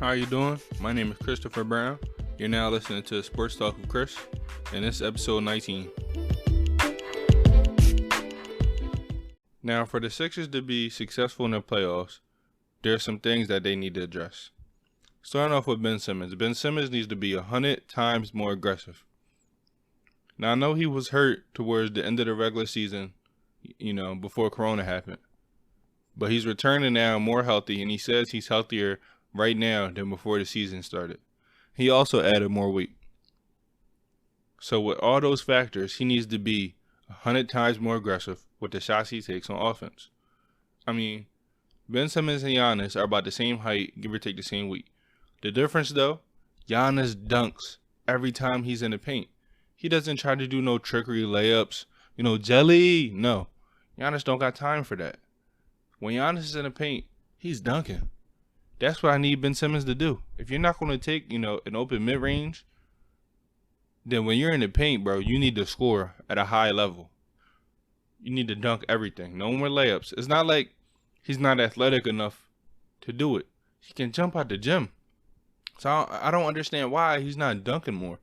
How you doing? My name is Christopher Brown. You're now listening to Sports Talk with Chris, and this is episode 19. Now, for the Sixers to be successful in the playoffs, there's some things that they need to address. Starting off with Ben Simmons. Ben Simmons needs to be 100 times more aggressive. Now, I know he was hurt towards the end of the regular season, before Corona happened. But he's returning now more healthy, and he says he's healthier right now than before the season started. He also added more weight. So with all those factors, he needs to be 100 times more aggressive with the shots he takes on offense. I mean, Ben Simmons and Giannis are about the same height, give or take the same weight. The difference, though, Giannis dunks every time he's in the paint. He doesn't try to do no trickery layups, jelly. No, Giannis don't got time for that. When Giannis is in the paint, he's dunking. That's what I need Ben Simmons to do. If you're not going to take, an open mid-range, then when you're in the paint, bro, you need to score at a high level. You need to dunk everything. No more layups. It's not like he's not athletic enough to do it. He can jump out the gym. So I don't understand why he's not dunking more.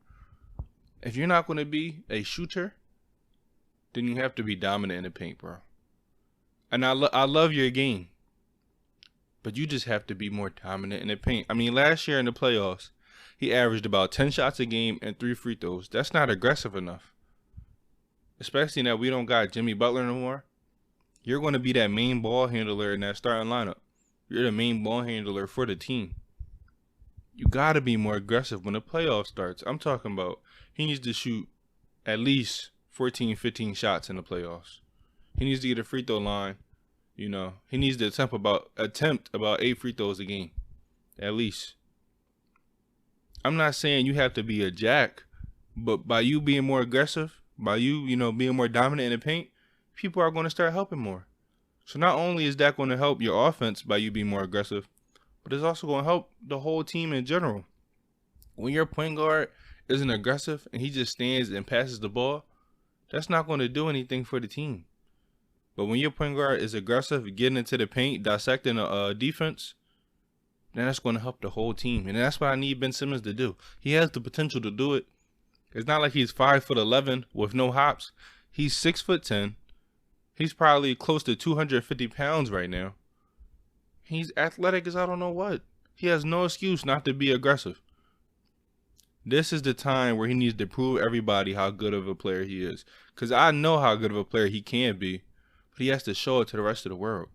If you're not going to be a shooter, then you have to be dominant in the paint, bro. And I love your game. But you just have to be more dominant in the paint. I mean, last year in the playoffs, he averaged about 10 shots a game and 3 free throws. That's not aggressive enough. Especially now we don't got Jimmy Butler no more. You're going to be that main ball handler in that starting lineup. You're the main ball handler for the team. You got to be more aggressive when the playoff starts. I'm talking about he needs to shoot at least 14, 15 shots in the playoffs. He needs to get a free throw line. He needs to attempt about 8 free throws a game, at least. I'm not saying you have to be a jack, but by you being more aggressive, by you, being more dominant in the paint, people are going to start helping more. So not only is that going to help your offense by you being more aggressive, but it's also going to help the whole team in general. When your point guard isn't aggressive and he just stands and passes the ball, that's not going to do anything for the team. But when your point guard is aggressive, getting into the paint, dissecting a defense, then that's going to help the whole team. And that's what I need Ben Simmons to do. He has the potential to do it. It's not like he's 5'11" with no hops. He's 6'10". He's probably close to 250 pounds right now. He's athletic as I don't know what. He has no excuse not to be aggressive. This is the time where he needs to prove everybody how good of a player he is. Because I know how good of a player he can be. But he has to show it to the rest of the world.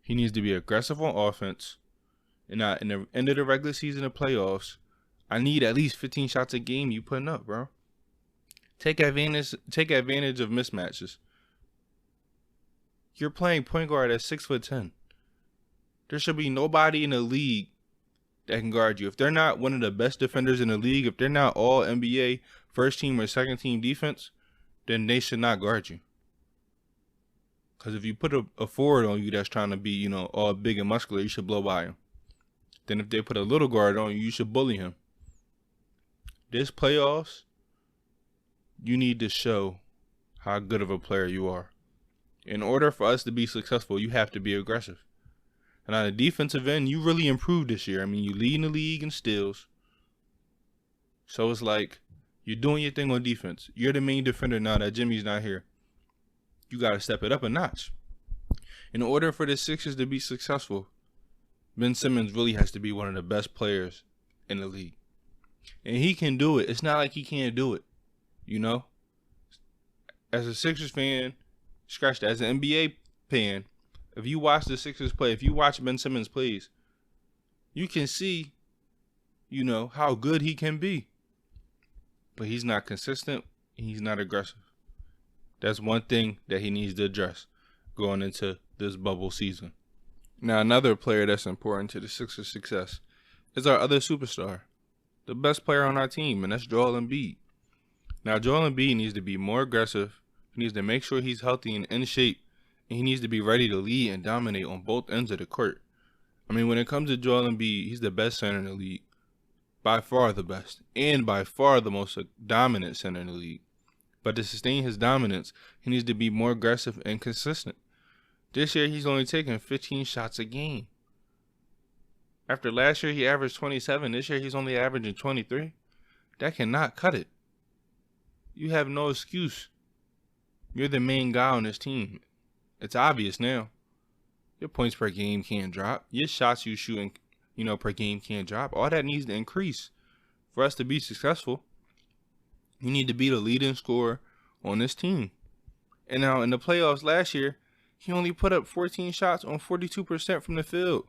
He needs to be aggressive on offense. And in the end of the regular season and playoffs, I need at least 15 shots a game you putting up, bro. Take advantage of mismatches. You're playing point guard at 6'10". There should be nobody in the league that can guard you. If they're not one of the best defenders in the league, if they're not all NBA first team or second team defense, then they should not guard you. Because if you put a forward on you that's trying to be, all big and muscular, you should blow by him. Then if they put a little guard on you, you should bully him. This playoffs, you need to show how good of a player you are. In order for us to be successful, you have to be aggressive. And on the defensive end, you really improved this year. I mean, you lead in the league in steals. So it's like you're doing your thing on defense. You're the main defender now that Jimmy's not here. You got to step it up a notch. In order for the Sixers to be successful, Ben Simmons really has to be one of the best players in the league. And he can do it. It's not like he can't do it. As a Sixers fan, scratch that. As an NBA fan, if you watch the Sixers play, if you watch Ben Simmons plays, you can see, how good he can be. But he's not consistent. He's not aggressive. That's one thing that he needs to address going into this bubble season. Now, another player that's important to the Sixers' success is our other superstar, the best player on our team, and that's Joel Embiid. Now, Joel Embiid needs to be more aggressive. He needs to make sure he's healthy and in shape, and he needs to be ready to lead and dominate on both ends of the court. I mean, when it comes to Joel Embiid, he's the best center in the league. By far the best, and by far the most dominant center in the league. But to sustain his dominance, he needs to be more aggressive and consistent. This year, he's only taking 15 shots a game. After last year, he averaged 27. This year, he's only averaging 23. That cannot cut it. You have no excuse. You're the main guy on this team. It's obvious now. Your points per game can't drop. Your shots you shooting, per game can't drop. All that needs to increase for us to be successful. You need to be the leading scorer on this team. And now in the playoffs last year, he only put up 14 shots on 42% from the field.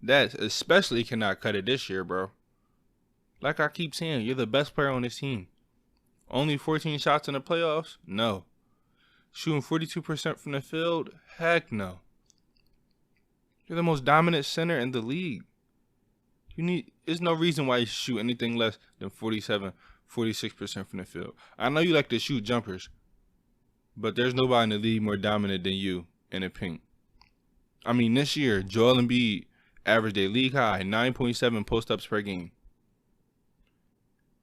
That especially cannot cut it this year, bro. Like I keep saying, you're the best player on this team. Only 14 shots in the playoffs? No. Shooting 42% from the field? Heck no. You're the most dominant center in the league. There's no reason why you should shoot anything less than 47, 46% from the field. I know you like to shoot jumpers, but there's nobody in the league more dominant than you in the paint. I mean, this year, Joel Embiid averaged a league high 9.7 post-ups per game.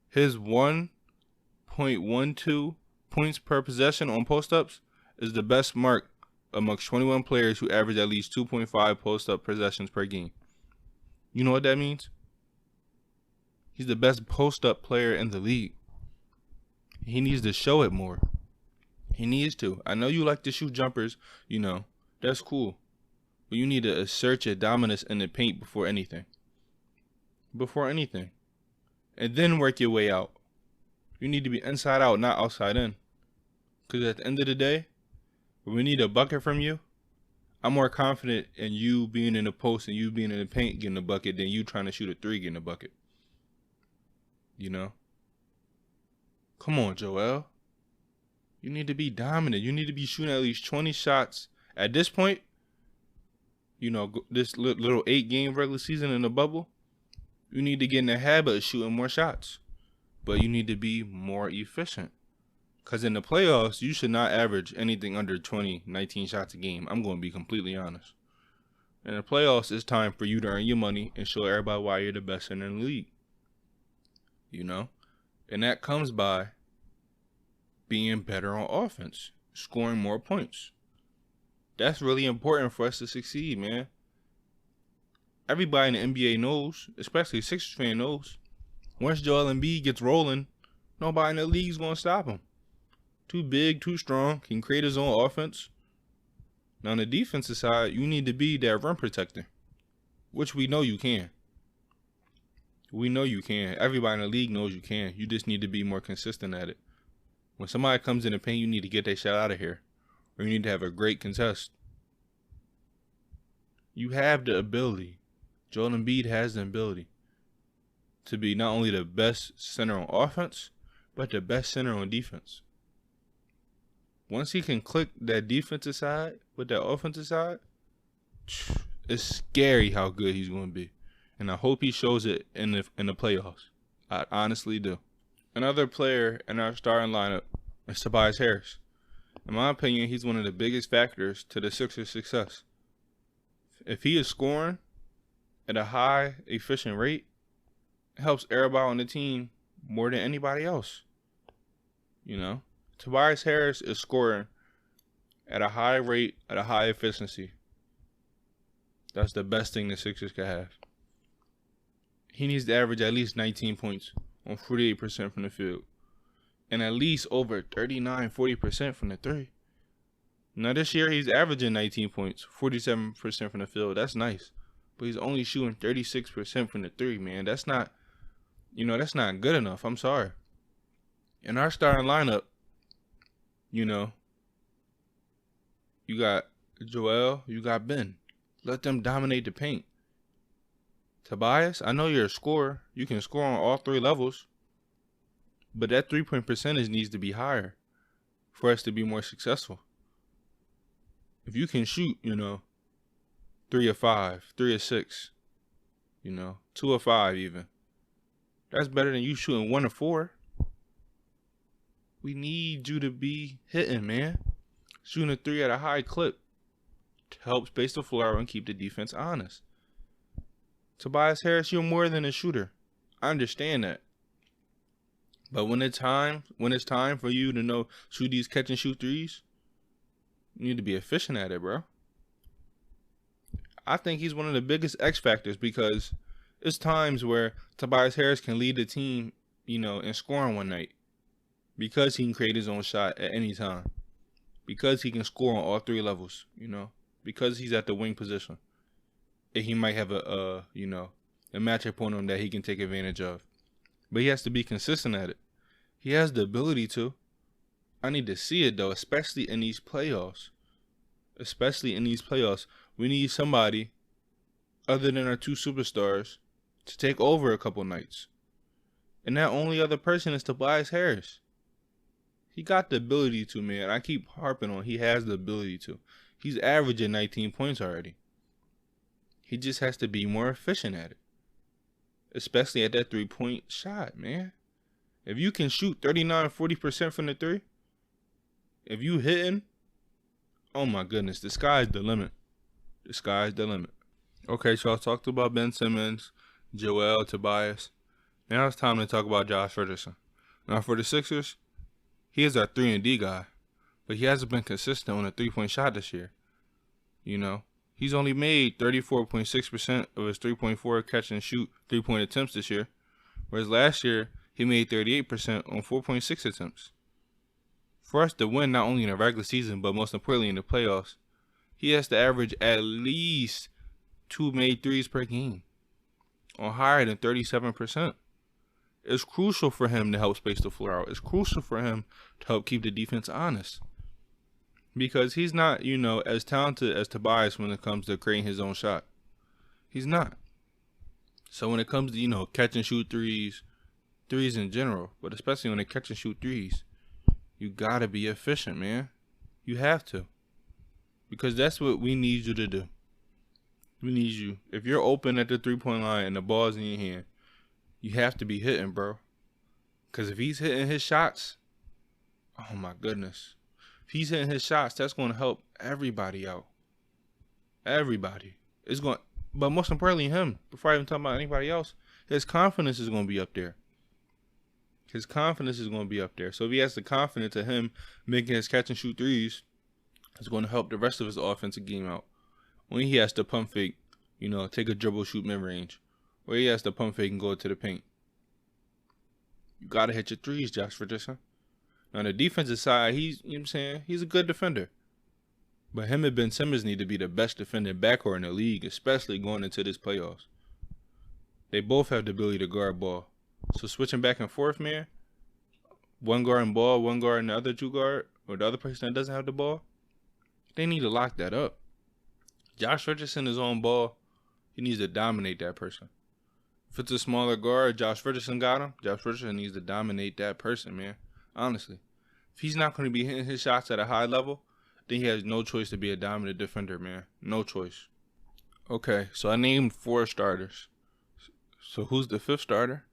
His 1.12 points per possession on post-ups is the best mark amongst 21 players who average at least 2.5 post-up possessions per game. You know what that means? He's the best post-up player in the league. He needs to show it more. He needs to. I know you like to shoot jumpers, that's cool. But you need to assert your dominance in the paint before anything. And then work your way out. You need to be inside out, not outside in. Because at the end of the day, when we need a bucket from you, I'm more confident in you being in the post and you being in the paint getting a bucket than you trying to shoot a three getting a bucket. Come on, Joel. You need to be dominant. You need to be shooting at least 20 shots. At this point, this little 8-game regular season in the bubble, you need to get in the habit of shooting more shots. But you need to be more efficient. Because in the playoffs, you should not average anything under 19 shots a game. I'm going to be completely honest. In the playoffs, it's time for you to earn your money and show everybody why you're the best in the league. And that comes by being better on offense, scoring more points. That's really important for us to succeed, man. Everybody in the NBA knows, especially Sixers fan knows, once Joel Embiid gets rolling, nobody in the league's going to stop him. Too big, too strong, can create his own offense. Now on the defensive side, you need to be that rim protector, which we know you can. Everybody in the league knows you can. You just need to be more consistent at it. When somebody comes in the paint, you need to get their shot out of here. Or you need to have a great contest. You have the ability. Joel Embiid has the ability to be not only the best center on offense, but the best center on defense. Once he can click that defensive side with that offensive side, it's scary how good he's going to be. And I hope he shows it in the playoffs. I honestly do. Another player in our starting lineup is Tobias Harris. In my opinion, he's one of the biggest factors to the Sixers' success. If he is scoring at a high, efficient rate, it helps everybody on the team more than anybody else. Tobias Harris is scoring at a high rate, at a high efficiency. That's the best thing the Sixers could have. He needs to average at least 19 points on 48% from the field. And at least over 39-40% from the three. Now this year he's averaging 19 points, 47% from the field. That's nice. But he's only shooting 36% from the three, man. That's not, that's not good enough. I'm sorry. In our starting lineup, you got Joel, you got Ben. Let them dominate the paint. Tobias, I know you're a scorer. You can score on all three levels. But that 3-point percentage needs to be higher for us to be more successful. If you can shoot, 3 of 5, 3 of 6, 2 of 5 even. That's better than you shooting 1 of 4. We need you to be hitting, man. Shooting a 3 at a high clip to help space the floor and keep the defense honest. Tobias Harris, you're more than a shooter. I understand that. But when it's time for you to shoot these catch and shoot threes, you need to be efficient at it, bro. I think he's one of the biggest X factors because it's times where Tobias Harris can lead the team, in scoring one night because he can create his own shot at any time, because he can score on all three levels, because he's at the wing position. And he might have a matchup on him that he can take advantage of. But he has to be consistent at it. He has the ability to. I need to see it, though, especially in these playoffs. We need somebody other than our two superstars to take over a couple nights. And that only other person is Tobias Harris. He got the ability to, man. I keep harping on he has the ability to. He's averaging 19 points already. He just has to be more efficient at it. Especially at that three-point shot, man. If you can shoot 39-40% from the three, if you hitting, oh my goodness, the sky's the limit. The sky's the limit. Okay, so I talked about Ben Simmons, Joel, Tobias. Now it's time to talk about Josh Richardson. Now for the Sixers, he is our 3-and-D guy, but he hasn't been consistent on a three-point shot this year. He's only made 34.6% of his 3.4 catch and shoot three-point attempts this year, whereas last year he made 38% on 4.6 attempts. For us to win not only in the regular season, but most importantly in the playoffs, he has to average at least 2 made threes per game, on higher than 37%. It's crucial for him to help space the floor out. It's crucial for him to help keep the defense honest. Because he's not, as talented as Tobias when it comes to creating his own shot. He's not. So when it comes to, catch and shoot threes in general, but especially when they catch and shoot threes, you gotta be efficient, man. You have to. Because that's what we need you to do. We need you. If you're open at the three-point line and the ball's in your hand, you have to be hitting, bro. Because if he's hitting his shots, oh my goodness. If he's hitting his shots, that's going to help everybody out. Everybody. But most importantly, him. Before I even talk about anybody else, his confidence is going to be up there. So if he has the confidence of him making his catch and shoot threes, it's going to help the rest of his offensive game out. When he has to pump fake, take a dribble, shoot mid-range. Or he has to pump fake and go to the paint. You got to hit your threes, Josh Richardson. Now, on the defensive side, he's a good defender. But him and Ben Simmons need to be the best defending backcourt in the league, especially going into this playoffs. They both have the ability to guard ball. So switching back and forth, man, one guarding ball, one guarding the other two guard, or the other person that doesn't have the ball, they need to lock that up. Josh Richardson is on ball. He needs to dominate that person. If it's a smaller guard, Josh Richardson got him. Josh Richardson needs to dominate that person, man. Honestly. If he's not going to be hitting his shots at a high level, then he has no choice to be a dominant defender, man. No choice. Okay, so I named 4 starters. So who's the 5th starter?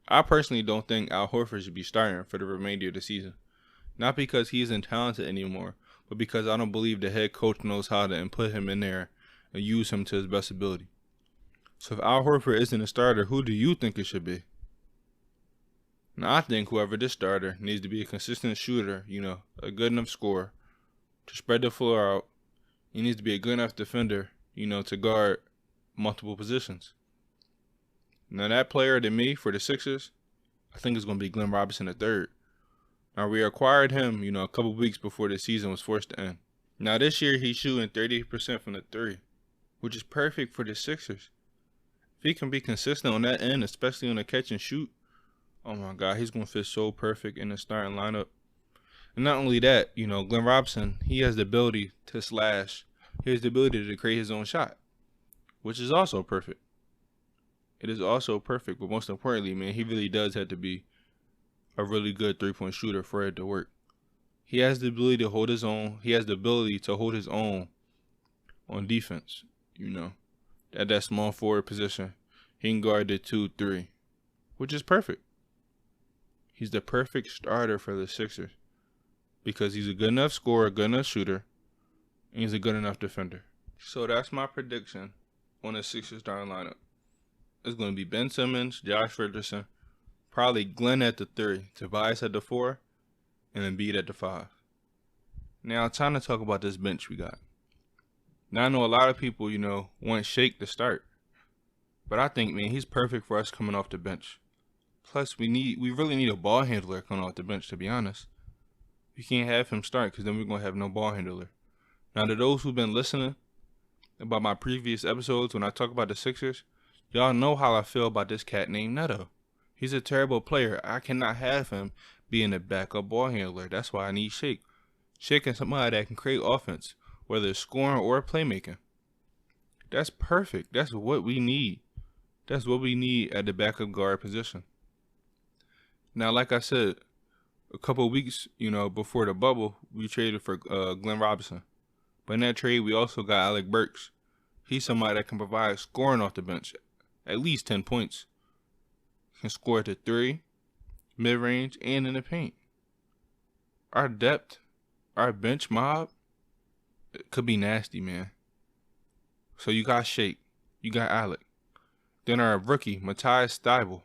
I personally don't think Al Horford should be starting for the remainder of the season. Not because he isn't talented anymore, but because I don't believe the head coach knows how to put him in there and use him to his best ability. So if Al Horford isn't a starter, who do you think it should be? Now, I think whoever this starter needs to be a consistent shooter, a good enough scorer to spread the floor out. He needs to be a good enough defender, to guard multiple positions. Now, that player to me for the Sixers, I think is going to be Glenn Robinson III. Now, we acquired him, a couple weeks before the season was forced to end. Now, this year he's shooting 38% from the 3, which is perfect for the Sixers. If he can be consistent on that end, especially on the catch and shoot, oh my God, he's going to fit so perfect in the starting lineup. And not only that, Glenn Robinson, he has the ability to slash. He has the ability to create his own shot, which is also perfect. It is also perfect, but most importantly, man, he really does have to be a really good three-point shooter for it to work. He has the ability to hold his own. He has the ability to hold his own on defense, at that small forward position. He can guard the 2-3, which is perfect. He's the perfect starter for the Sixers because he's a good enough scorer, good enough shooter, and he's a good enough defender. So that's my prediction on the Sixers starting lineup. It's going to be Ben Simmons, Josh Richardson, probably Glenn at the 3, Tobias at the 4, and Embiid at the 5. Now, time to talk about this bench we got. Now I know a lot of people, want Shake to start. But I think, man, he's perfect for us coming off the bench. Plus, we really need a ball handler coming off the bench, to be honest. We can't have him start because then we're going to have no ball handler. Now, to those who've been listening about my previous episodes when I talk about the Sixers, y'all know how I feel about this cat named Neto. He's a terrible player. I cannot have him being a backup ball handler. That's why I need Shake. Shake is somebody that can create offense, whether it's scoring or playmaking. That's perfect. That's what we need. That's what we need at the backup guard position. Now, like I said, a couple of weeks, before the bubble, we traded for Glenn Robinson. But in that trade, we also got Alec Burks. He's somebody that can provide scoring off the bench, at least 10 points. Can score at the 3, mid-range, and in the paint. Our depth, our bench mob, it could be nasty, man. So you got Shake, you got Alec. Then our rookie, Matisse Thybulle.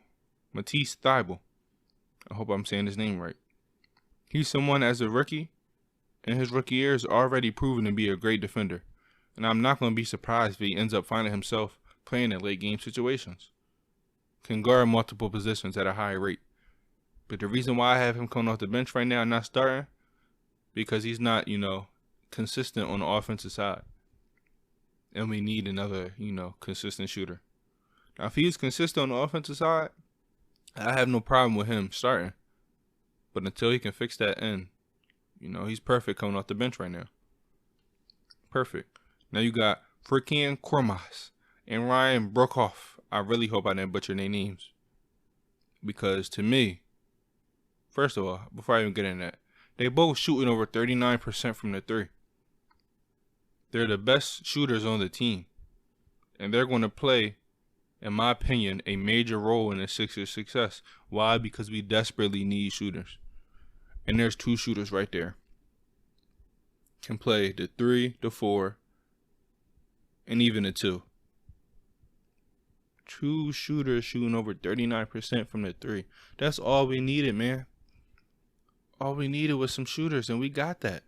I hope I'm saying his name right. He's someone as a rookie, in his rookie year, is already proven to be a great defender. And I'm not going to be surprised if he ends up finding himself playing in late game situations. Can guard multiple positions at a high rate. But the reason why I have him coming off the bench right now and not starting, because he's not, consistent on the offensive side. And we need another, consistent shooter. Now, if he's consistent on the offensive side, I have no problem with him starting. But until he can fix that end, he's perfect coming off the bench right now. Perfect. Now you got Furkan Korkmaz and Ryan Broekhoff. I really hope I didn't butcher their names. Because to me, first of all, before I even get into that, they both shooting over 39% from the 3. They're the best shooters on the team. And they're going to play, in my opinion, a major role in the Sixers' success. Why? Because we desperately need shooters. And there's 2 shooters right there. Can play the 3, the 4, and even the 2. 2 shooters shooting over 39% from the 3. That's all we needed, man. All we needed was some shooters, and we got that.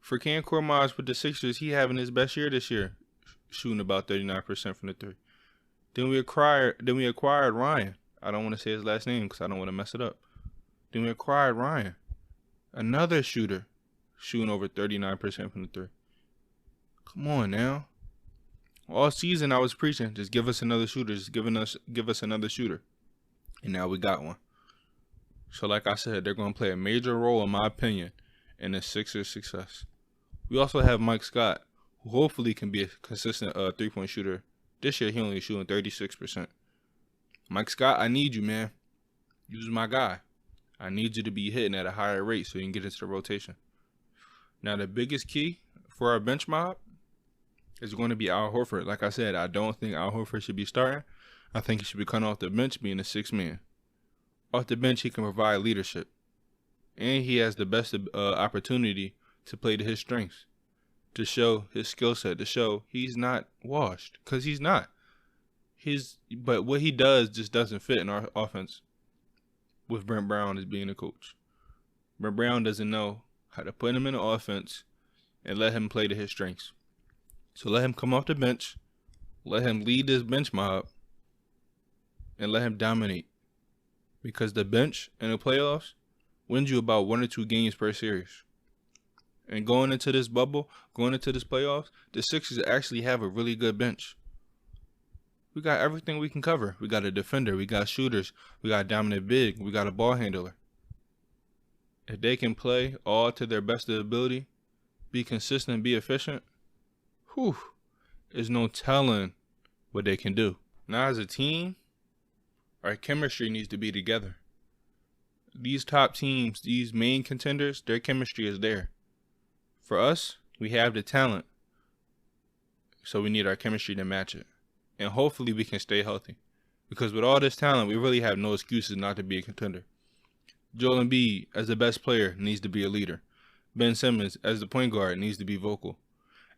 Furkan Korkmaz with the Sixers, he having his best year this year, shooting about 39% from the 3. Then we acquired Ryan. I don't want to say his last name because I don't want to mess it up. Then we acquired Ryan, another shooter, shooting over 39% from the 3. Come on now. All season I was preaching, just give us another shooter, give us another shooter. And now we got one. So like I said, they're going to play a major role, in my opinion, in the Sixers' success. We also have Mike Scott, who hopefully can be a consistent 3-point shooter. This year he only shooting 36%. Mike Scott, I need you, man. You's my guy. I need you to be hitting at a higher rate so you can get into the rotation. Now the biggest key for our bench mob is going to be Al Horford. Like I said, I don't think Al Horford should be starting. I think he should be coming off the bench being a 6th man. Off the bench, he can provide leadership. And he has the best opportunity to play to his strengths. To show his skill set. To show he's not washed. Because he's not. But what he does just doesn't fit in our offense. With Brent Brown as being a coach. Brent Brown doesn't know how to put him in the offense and let him play to his strengths. So let him come off the bench, let him lead this bench mob, and let him dominate. Because the bench in the playoffs wins you about 1 or 2 games per series. And going into this bubble, going into this playoffs, the Sixers actually have a really good bench. We got everything we can cover. We got a defender, we got shooters, we got a dominant big, we got a ball handler. If they can play all to their best ability, be consistent, be efficient, there's no telling what they can do. Now as a team, our chemistry needs to be together. These top teams, these main contenders, their chemistry is there. For us, we have the talent, so we need our chemistry to match it. And hopefully we can stay healthy. Because with all this talent, we really have no excuses not to be a contender. Joel Embiid, as the best player, needs to be a leader. Ben Simmons, as the point guard, needs to be vocal.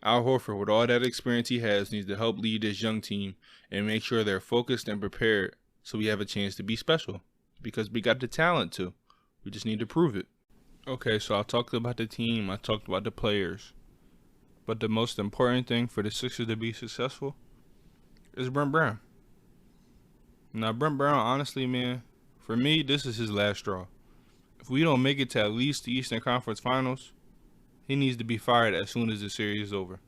Al Horford, with all that experience he has, needs to help lead this young team and make sure they're focused and prepared so we have a chance to be special. Because we got the talent to. We just need to prove it. Okay, so I talked about the team. I talked about the players. But the most important thing for the Sixers to be successful is Brent Brown. Now, Brent Brown, honestly, man, for me, this is his last straw. If we don't make it to at least the Eastern Conference Finals, he needs to be fired as soon as the series is over.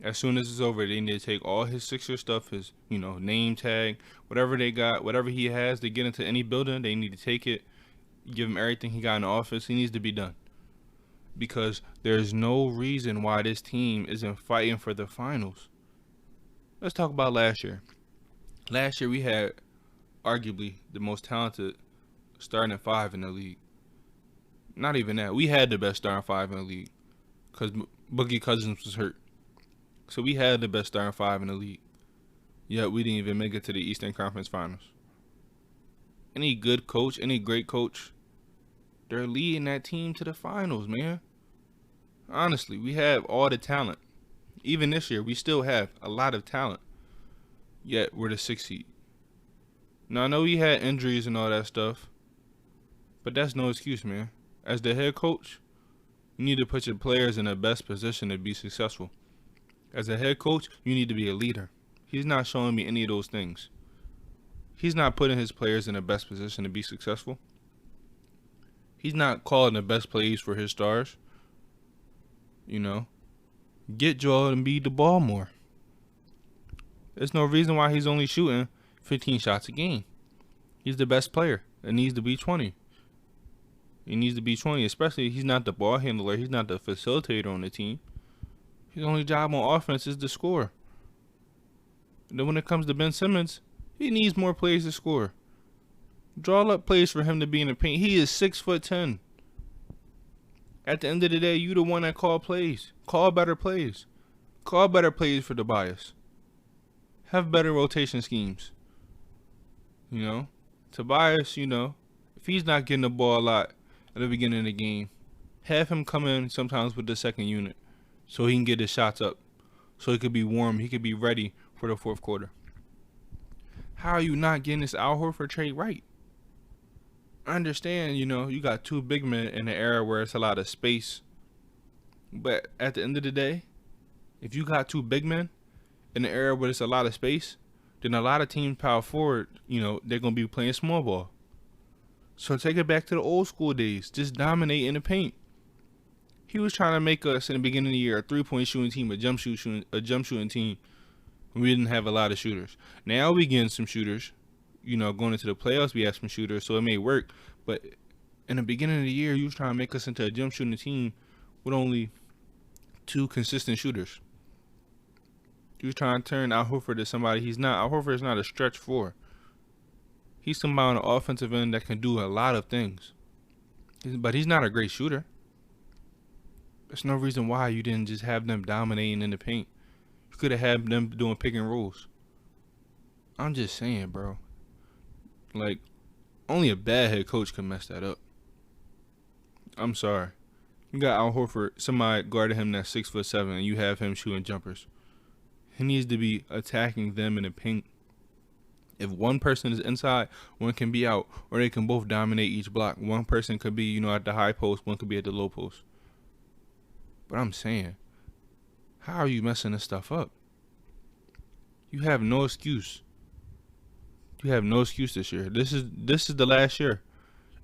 As soon as it's over, they need to take all his Sixer stuff, his, name tag, whatever they got, whatever he has to get into any building, they need to take it, give him everything he got in the office. He needs to be done. Because there's no reason why this team isn't fighting for the finals. Let's talk about last year. Last year, we had arguably the most talented starting five in the league. Not even that. We had the best starting five in the league because Boogie Cousins was hurt. So we had the best starting five in the league. Yet we didn't even make it to the Eastern Conference Finals. Any good coach, any great coach, they're leading that team to the finals, man. Honestly, we have all the talent. Even this year, we still have a lot of talent. Yet we're the 6th seed. Now, I know we had injuries and all that stuff, but that's no excuse, man. As the head coach, you need to put your players in the best position to be successful. As a head coach, you need to be a leader. He's not showing me any of those things. He's not putting his players in the best position to be successful. He's not calling the best plays for his stars. Get Joel Embiid the ball more. There's no reason why he's only shooting 15 shots a game. He's the best player. It needs to be 20. He needs to be 20, especially he's not the ball handler. He's not the facilitator on the team. His only job on offense is to score. And then when it comes to Ben Simmons, he needs more plays to score. Draw up plays for him to be in the paint. He is 6'10". At the end of the day, you the one that call plays. Call better plays. Call better plays for Tobias. Have better rotation schemes. Tobias, if he's not getting the ball a lot at the beginning of the game, have him come in sometimes with the second unit so he can get his shots up. So he could be warm. He could be ready for the fourth quarter. How are you not getting this Al Horford trade right? I understand, you got two big men in an era where it's a lot of space. But at the end of the day, if you got two big men in an era where it's a lot of space, then a lot of teams power forward, they're going to be playing small ball. So take it back to the old school days. Just dominate in the paint. He was trying to make us in the beginning of the year a three-point shooting team, a jump shooting team. We didn't have a lot of shooters. Now we getting some shooters. Going into the playoffs, we have some shooters, so it may work. But in the beginning of the year, you was trying to make us into a jump shooting team with only two consistent shooters. You was trying to turn Al Horford to somebody he's not. Al Horford is not a stretch four. He's somebody on the offensive end that can do a lot of things. But he's not a great shooter. There's no reason why you didn't just have them dominating in the paint. You could have had them doing pick and rolls. I'm just saying, bro. Only a bad head coach can mess that up. I'm sorry. You got Al Horford, somebody guarding him that's 6'7", and you have him shooting jumpers. He needs to be attacking them in the paint. If one person is inside, one can be out, or they can both dominate each block. One person could be, at the high post, one could be at the low post. But I'm saying, how are you messing this stuff up? You have no excuse. You have no excuse this year. This is the last year.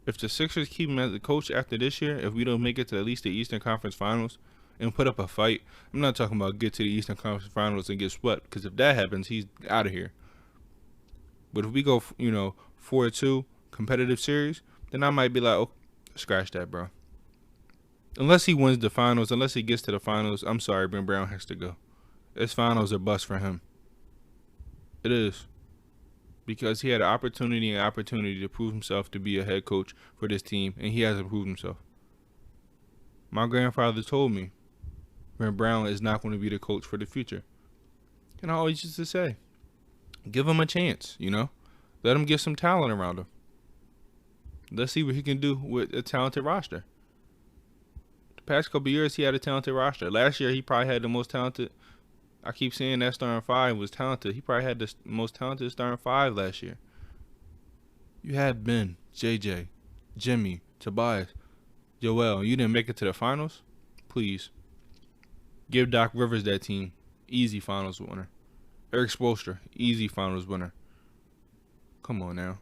If the Sixers keep him as a coach after this year, if we don't make it to at least the Eastern Conference Finals and put up a fight, I'm not talking about get to the Eastern Conference Finals and get swept, because if that happens, he's out of here. But if we go, 4-2 competitive series, then I might be like, oh, scratch that, bro. Unless he wins the finals, unless he gets to the finals, I'm sorry, Ben Brown has to go. This finals are bust for him. It is. Because he had an opportunity to prove himself to be a head coach for this team, and he hasn't proved himself. My grandfather told me Ben Brown is not going to be the coach for the future. And I always used to say, give him a chance, Let him get some talent around him. Let's see what he can do with a talented roster. The past couple of years, he had a talented roster. Last year, he probably had the most talented. I keep saying that starting five was talented. He probably had the most talented starting five last year. You had Ben, JJ, Jimmy, Tobias, Joel. You didn't make it to the finals? Please. Give Doc Rivers that team. Easy finals winner. Eric Spoelstra, easy finals winner. Come on now.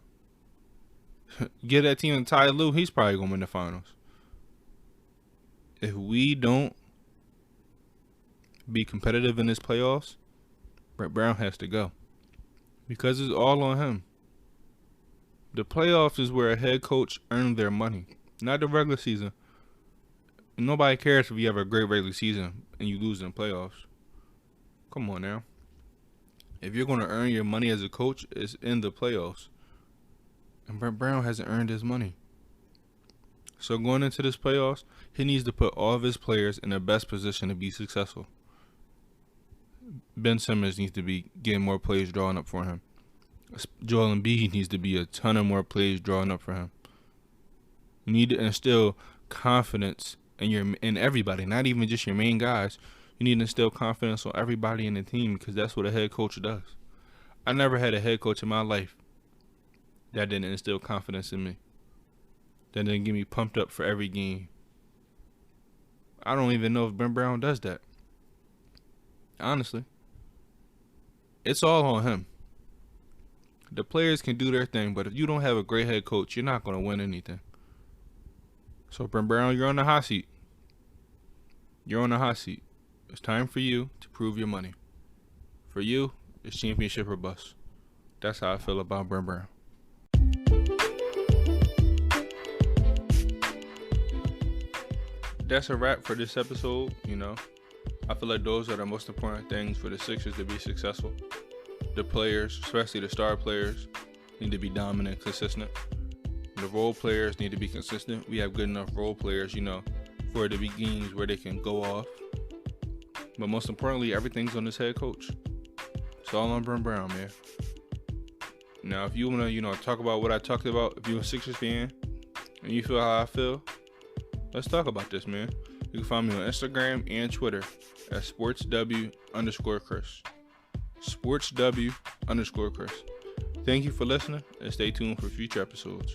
Give that team to Ty Lue, he's probably going to win the finals. If we don't be competitive in this playoffs, Brett Brown has to go. Because it's all on him. The playoffs is where a head coach earns their money, not the regular season. Nobody cares if you have a great regular season and you lose in playoffs. Come on now. If you're going to earn your money as a coach, it's in the playoffs. And Brett Brown hasn't earned his money. So going into this playoffs, he needs to put all of his players in the best position to be successful. Ben Simmons needs to be getting more plays drawn up for him. Joel Embiid needs to be a ton of more plays drawn up for him. You need to instill confidence in everybody, not even just your main guys. You need to instill confidence on everybody in the team because that's what a head coach does. I never had a head coach in my life that didn't instill confidence in me. That didn't get me pumped up for every game. I don't even know if Ben Brown does that. Honestly. It's all on him. The players can do their thing, but if you don't have a great head coach, you're not going to win anything. So, Ben Brown, you're on the hot seat. You're on the hot seat. It's time for you to prove your money. For you, it's championship or bust. That's how I feel about Ben Brown. That's a wrap for this episode. I feel like those are the most important things for the Sixers to be successful. The players, especially the star players, need to be dominant, consistent. The role players need to be consistent. We have good enough role players, for it to be games where they can go off. But most importantly, everything's on this head coach. It's all on Ben Brown, man. Now, if you want to, talk about what I talked about, if you're a Sixers fan and you feel how I feel, let's talk about this, man. You can find me on Instagram and Twitter at sportsw_Chris. sportsw_Chris. Thank you for listening and stay tuned for future episodes.